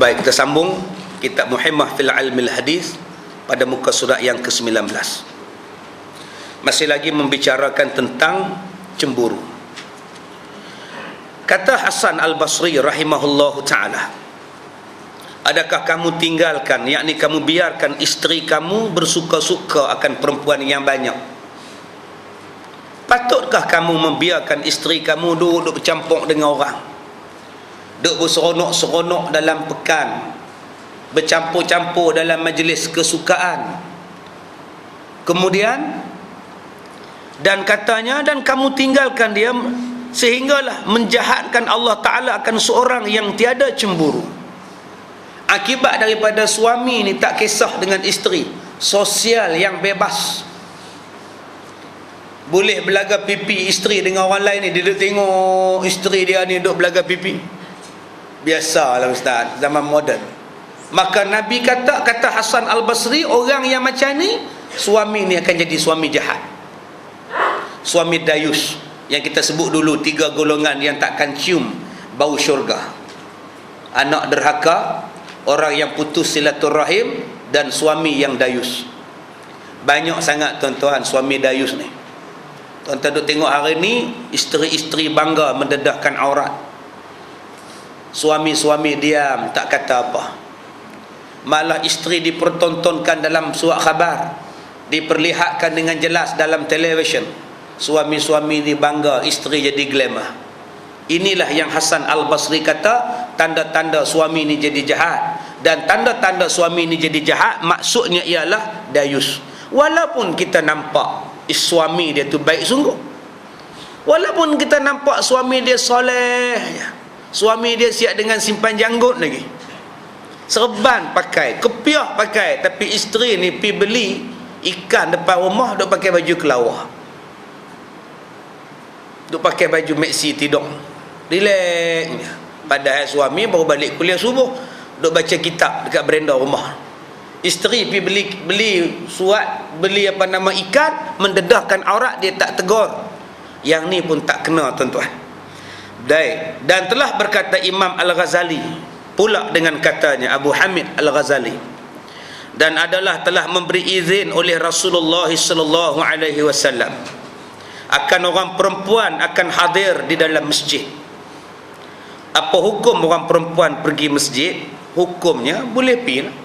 Baik, kita sambung kitab Muhimmah fil Ilmil Hadis pada muka surat yang ke-19. Masih lagi membicarakan tentang cemburu. Kata Hasan Al-Basri rahimahullahu ta'ala, adakah kamu tinggalkan, yakni kamu biarkan isteri kamu bersuka-suka akan perempuan yang banyak? Patutkah kamu membiarkan isteri kamu duduk bercampur dengan orang, duduk berseronok-seronok dalam pekan, bercampur-campur dalam majlis kesukaan, kemudian dan katanya, dan kamu tinggalkan dia sehinggalah menjahatkan Allah Ta'ala akan seorang yang tiada cemburu. Akibat daripada suami ni tak kisah dengan isteri, sosial yang bebas, boleh belaga pipi isteri dengan orang lain ni, dia duduk tengok isteri dia ni duduk belaga pipi. Biasalah ustaz, zaman moden. Maka Nabi kata Hasan Al-Basri, orang yang macam ni, suami ni akan jadi suami jahat, suami dayus, yang kita sebut dulu 3 golongan yang takkan cium bau syurga: anak derhaka, orang yang putus silaturahim, dan suami yang dayus. Banyak sangat tuan-tuan suami dayus ni. Tuan-tuan duk tengok hari ni, isteri-isteri bangga mendedahkan aurat, suami-suami diam tak kata apa. Malah isteri dipertontonkan dalam surat khabar, diperlihatkan dengan jelas dalam televisyen. Suami-suami ni bangga, isteri jadi glamour. Inilah yang Hasan Al-Basri kata tanda-tanda suami ni jadi jahat. Dan tanda-tanda suami ni jadi jahat maksudnya ialah dayus. Walaupun kita nampak suami dia tu baik sungguh, walaupun kita nampak suami dia soleh, suami dia siap dengan simpan janggut lagi, serban pakai, kepiah pakai, tapi isteri ni pergi beli ikan depan rumah, duk pakai baju kelawar, duk pakai baju maxi tidur, relax. Padahal suami baru balik kuliah subuh, duk baca kitab dekat beranda rumah. Isteri pergi beli suat, beli ikan, mendedahkan aurat, dia tak tegur. Yang ni pun tak kena tuan-tuan. Dan telah berkata Imam Al-Ghazali pula dengan katanya, Abu Hamid Al-Ghazali, dan adalah telah memberi izin oleh Rasulullah sallallahu alaihi wasallam akan orang perempuan akan hadir di dalam masjid. Apa hukum orang perempuan pergi masjid? Hukumnya boleh pergi,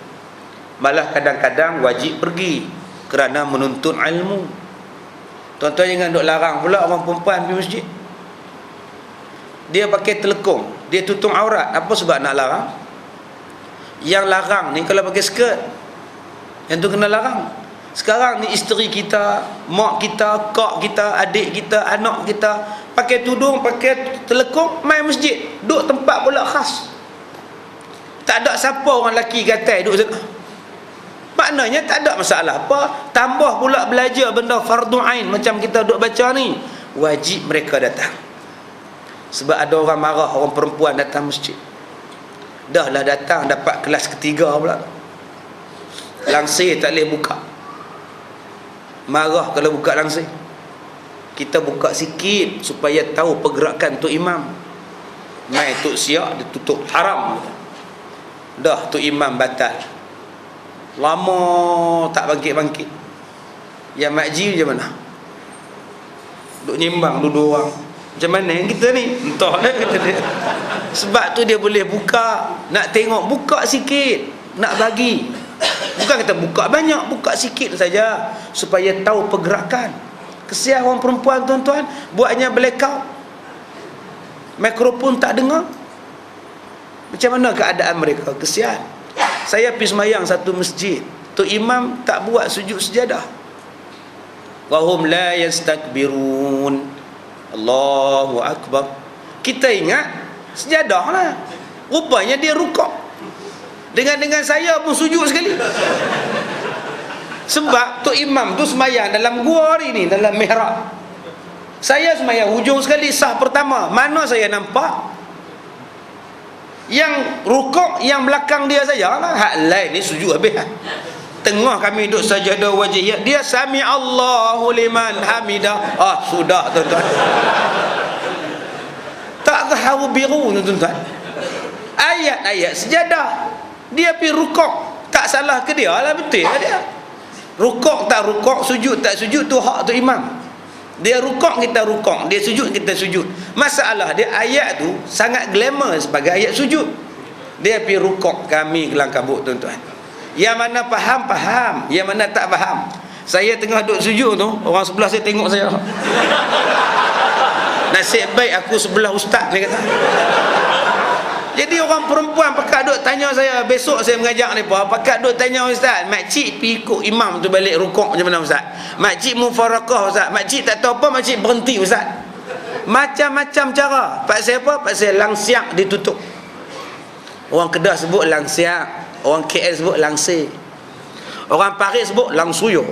malah kadang-kadang wajib pergi kerana menuntut ilmu. Tuan-tuan jangan duk larang pula orang perempuan pergi masjid. Dia pakai telekung, dia tutup aurat, apa sebab nak larang? Yang larang ni kalau pakai skirt, yang tu kena larang. Sekarang ni isteri kita, mak kita, kak kita, adik kita, anak kita pakai tudung, pakai telekung, main masjid, duduk tempat pula khas. Tak ada siapa orang lelaki gatai duduk sana. Maknanya tak ada masalah apa. Tambah pula belajar benda fardu ain macam kita duk baca ni, wajib mereka datang. Sebab ada orang marah orang perempuan datang masjid. Dah lah datang dapat kelas ketiga pula, langsir tak boleh buka, marah kalau buka langsir. Kita buka sikit supaya tahu pergerakan Tok Imam. Mai Tok Siak dia tutup, haram. Dah Tok Imam batal, lama tak bangkit-bangkit. Yang makji macam mana? Duk nyimbang dua orang. Macam mana yang kita ni? Entah dah kata dia. Sebab tu dia boleh buka. Nak tengok, buka sikit, nak bagi. Bukan kata buka banyak, buka sikit saja supaya tahu pergerakan. Kesian orang perempuan tuan-tuan, buatnya blackout, mikrofon tak dengar. Macam mana keadaan mereka? Kesian. Saya pergi semayang satu masjid, Tok Imam tak buat sujud sejadah. Wahum la yastakbirun, Allahu Akbar. Kita ingat sejadah lah, rupanya dia rukuk. Dengan saya pun sujud sekali. Sebab Tok Imam tu semayang dalam gua hari ni, dalam mihrab. Saya semayang hujung sekali, sah pertama. Mana saya nampak yang rukuk, yang belakang dia saja lah. Hak lain ni sujud habis. Tengah kami duduk sajadah wajih, dia sami Allahu liman hamidah. Sudah tuan-tuan. Tak tahu biru tuan-tuan. ayat-ayat sejadah. Dia pergi rukuk, tak salah ke dia lah, betul lah dia. Rukuk tak rukuk, sujud tak sujud, tu hak tu imam. Dia rukuk, kita rukuk. Dia sujud, kita sujud. Masalah dia, ayat tu sangat glamour sebagai ayat sujud. Dia pergi rukuk, kami kelang kabut tuan-tuan. Yang mana faham, faham. Yang mana tak faham. Saya tengah duduk sujud tu, orang sebelah saya tengok saya. Nasib baik aku sebelah ustaz, dia kata. Jadi orang perempuan pakat duk tanya saya, besok saya mengajak mereka, pakat duk tanya ustaz, makcik pergi ikut imam tu balik rukuk macam mana ustaz? Makcik mufarakah ustaz? Makcik tak tahu apa, makcik berhenti ustaz. Macam-macam cara. Pasal apa? Pasal langsiak ditutup. Orang Kedah sebut langsiak, orang KL sebut langsir, orang Paris sebut langsuyo.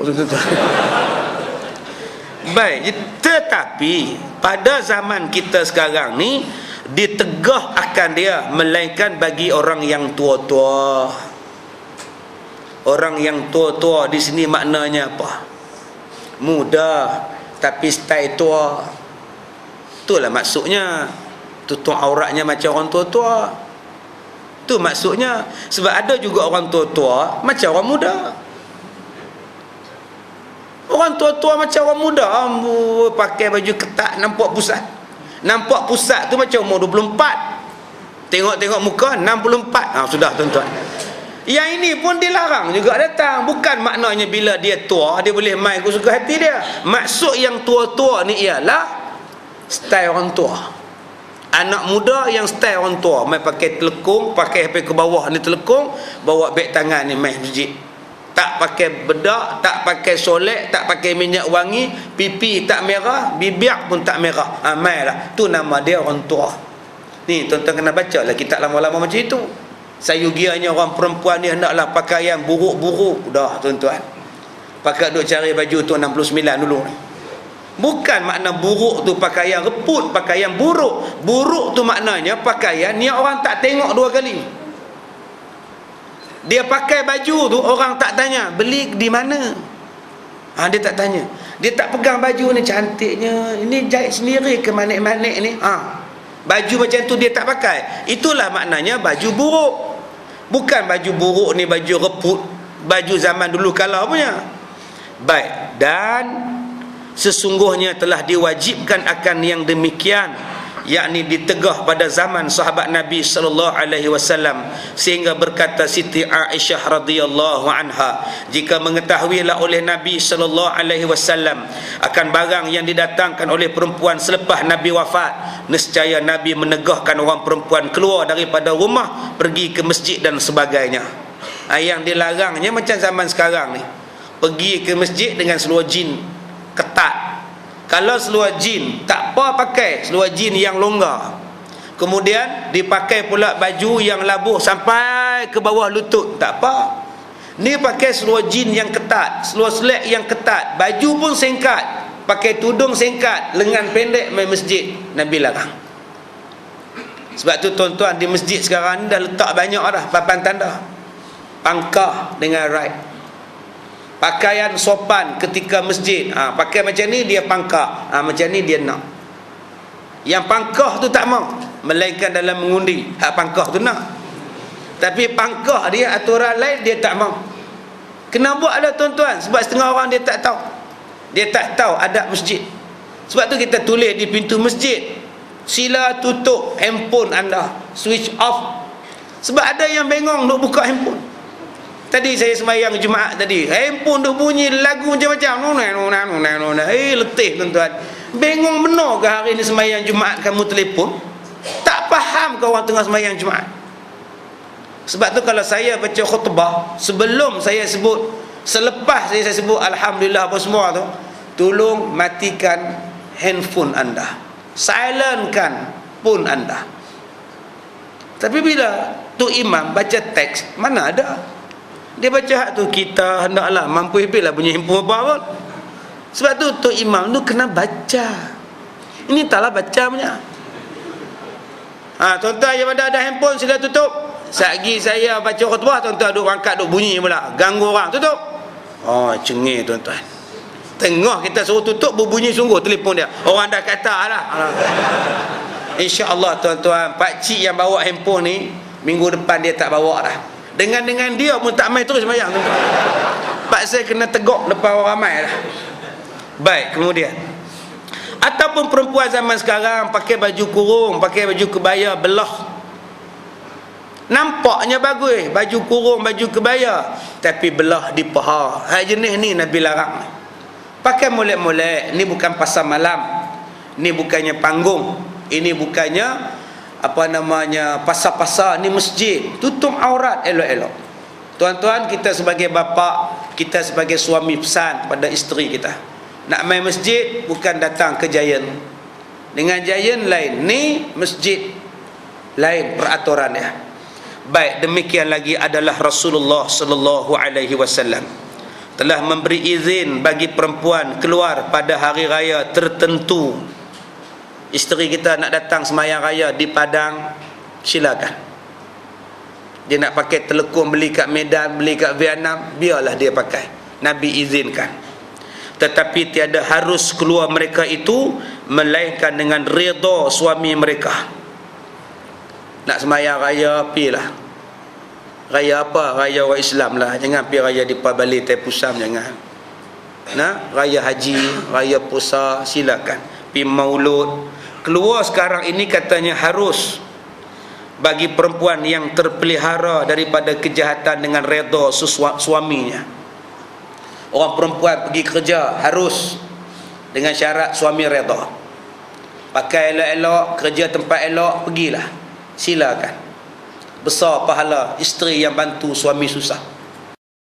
Baik, tetapi pada zaman kita sekarang ni ditegah akan dia, melainkan bagi orang yang tua-tua. Orang yang tua-tua di sini maknanya apa? Muda tapi style tua. Itulah maksudnya. Tutup auratnya macam orang tua-tua. Itu maksudnya. Sebab ada juga orang tua-tua macam orang muda. Orang tua-tua macam orang muda, pakai baju ketat, nampak pusat. Nampak pusat tu macam umur 24. Tengok-tengok muka 64. Sudah tuan-tuan. Yang ini pun dilarang juga datang. Bukan maknanya bila dia tua dia boleh main ke suka hati dia. Maksud yang tua-tua ni ialah style orang tua. Anak muda yang style orang tua, main pakai telekung, pakai sampai ke bawah ni telekung, bawa beg tangan ni main masjid. Tak pakai bedak, tak pakai solek, tak pakai minyak wangi, pipi tak merah, bibir pun tak merah. Mainlah. Tu nama dia orang tua. Ni tuan-tuan kena baca lah kitab lama-lama macam itu. Sayugianya orang perempuan ni hendaklah pakaian buruk-buruk. Dah tuan-tuan. Pakai duk cari baju tu 69 dulu. Bukan makna buruk tu pakaian reput, pakaian buruk. Buruk tu maknanya pakaian yang orang tak tengok dua kali. Dia pakai baju tu, orang tak tanya beli di mana. Dia tak tanya. Dia tak pegang baju ni, cantiknya, ini jahit sendiri ke manik-manik ni. Baju macam tu dia tak pakai. Itulah maknanya baju buruk. Bukan baju buruk ni baju reput, baju zaman dulu kala punya. Baik, dan sesungguhnya telah diwajibkan akan yang demikian, yakni ditegah pada zaman sahabat Nabi sallallahu alaihi wasallam, sehingga berkata Siti Aisyah radhiyallahu anha, jika mengetahuilah oleh Nabi sallallahu alaihi wasallam akan barang yang didatangkan oleh perempuan selepas Nabi wafat, nescaya Nabi menegahkan orang perempuan keluar daripada rumah, pergi ke masjid dan sebagainya. Yang dilarangnya macam zaman sekarang ni, pergi ke masjid dengan seluar jin ketat. Kalau seluar jin, tak apa pakai seluar jin yang longgar. Kemudian dipakai pula baju yang labuh sampai ke bawah lutut, tak apa. Ni pakai seluar jin yang ketat, seluar selek yang ketat, baju pun singkat, pakai tudung singkat, lengan pendek main masjid, Nabi larang. Sebab tu tuan-tuan, di masjid sekarang ni dah letak banyak dah papan tanda pangkah dengan right. Pakaian sopan ketika masjid, pakai macam ni dia pangkah, macam ni dia nak. Yang pangkah tu tak mau, melainkan dalam mengundi hak pangkah tu nak. Tapi pangkah dia aturan lain dia tak mau. Kena buat lah tuan-tuan. Sebab setengah orang dia tak tahu. Dia tak tahu adab masjid. Sebab tu kita tulis di pintu masjid, sila tutup handphone anda, switch off. Sebab ada yang bengong nak buka handphone. Tadi saya sembahyang Jumaat tadi, handphone duk bunyi lagu macam-macam. Letih tuan-tuan. Bengong benar ke hari ni sembahyang Jumaat kamu telefon? Tak faham ke orang tengah sembahyang Jumaat? Sebab tu kalau saya baca khutbah, sebelum saya sebut, selepas saya sebut alhamdulillah apa semua tu, tolong matikan handphone anda, silentkan phone anda. Tapi bila tu imam baca teks, mana ada dia baca hak tu, kita hendaklah mampu hibillah punya handphone apa pun. Sebab tu imam tu kena baca. Ini taklah baca punya. Tuan-tuan yang ada handphone sila tutup. Satgi saya baca khutbah, tuan-tuan duk angkat duk bunyi pula, ganggu orang, tutup. Cengih tuan-tuan. Tengah kita suruh tutup berbunyi sungguh telefon dia. Orang dah kata lah. InsyaAllah tuan-tuan, pakcik yang bawa handphone ni Minggu depan dia tak bawa dah. Dengan dia pun tak mai terus sembahyang tu. Paksa kena tegok depan orang ramai dah. Baik, kemudian ataupun perempuan zaman sekarang pakai baju kurung, pakai baju kebaya belah. Nampaknya bagus, baju kurung, baju kebaya, tapi belah di paha. Hak jenis ni Nabi larang. Pakai molek-molek, ni bukan pasar malam. Ni bukannya panggung. Ini bukannya pasar-pasar, ni masjid. Tutup aurat elok-elok. Tuan-tuan, kita sebagai bapa, kita sebagai suami pesan pada isteri kita. Nak main masjid bukan datang ke Giant. Dengan Giant lain, ni masjid lain peraturannya. Baik, demikian lagi adalah Rasulullah sallallahu alaihi wasallam telah memberi izin bagi perempuan keluar pada hari raya tertentu. Isteri kita nak datang sembahyang raya di Padang, silakan. Dia nak pakai telekung beli kat Medan, beli kat Vietnam, biarlah dia pakai. Nabi izinkan. Tetapi tiada harus keluar mereka itu melainkan dengan redha suami mereka. Nak sembahyang raya, pilah. Raya apa? Raya orang Islam lah. Jangan pergi raya di Pabali Tepusam, jangan. Nah, raya haji, raya puasa, silakan. Pergi maulud. Keluar sekarang ini katanya harus bagi perempuan yang terpelihara daripada kejahatan dengan redha suaminya. Orang perempuan pergi kerja harus dengan syarat suami redha. Pakai elok-elok, kerja tempat elok, pergilah. Silakan. Besar pahala isteri yang bantu suami susah.